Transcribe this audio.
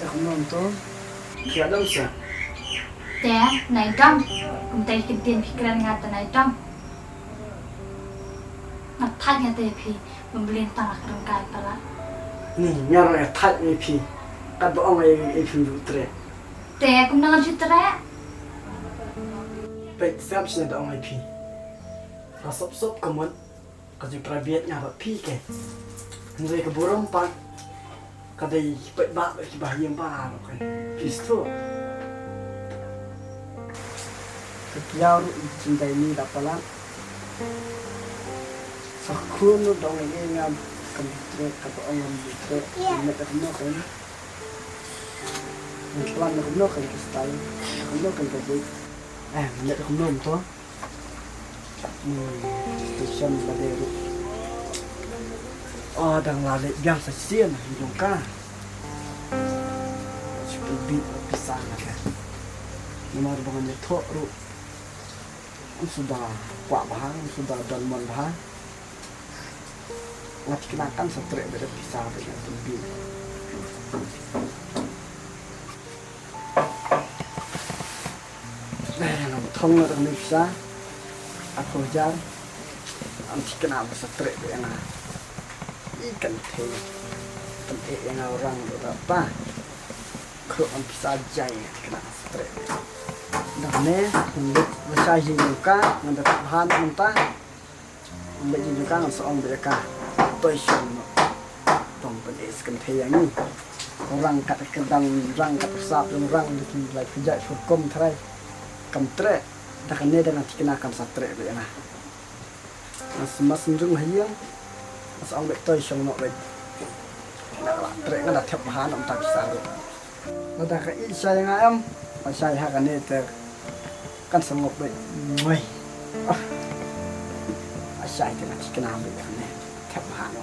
không nôn to kia đâu sao Teh, naik dong. Kumtai kintin pikiran ngata naik dong. Ngatanya teh pi membeli tanah kerengkai pala. ni nyara thắt ni phi kad ông ai phi du tre Teh, kum nangan citra. pe sap sina da ông ai phi ra sop kamon ka ju prabiet nya ba phi ke ngai ka borong pa ka dei pe ba ki ba yem ba no kan pisto Kiao ru cintai ni dapala sakun nu dong ini ngam kamtre kata orang bitre net no kan plan no kan style no kan ka bui net no to station baderu dang la le yang sa sien hidung ka seperti pisang kan nomor bangan to ru sudah kuat bahan, sudah dalman bahan. Ngat kenakan setrek beda pisah beda tumbi. Nah, thong orang bisa. Aku jar. Anti kenal setrek beda na. Ikan te. Tempe yang orang berapa? Kalau bisa jai kenal setrek. Dane untuk masai juga ngantar bahan mentah untuk juga ngasong mereka toision tong penis kenteang ni orang kat kedang orang kat sap orang di lai pijak hukum terai kamtre dak ne dengan dikenakan satre be na mas njung hiang ngasong be toision no be nak tre ngana thep bahan om tak saru nada ka isa yang am masai ha kan ne ter kan sengok baik, mui, asyik dengan kenal baik ni, kepala.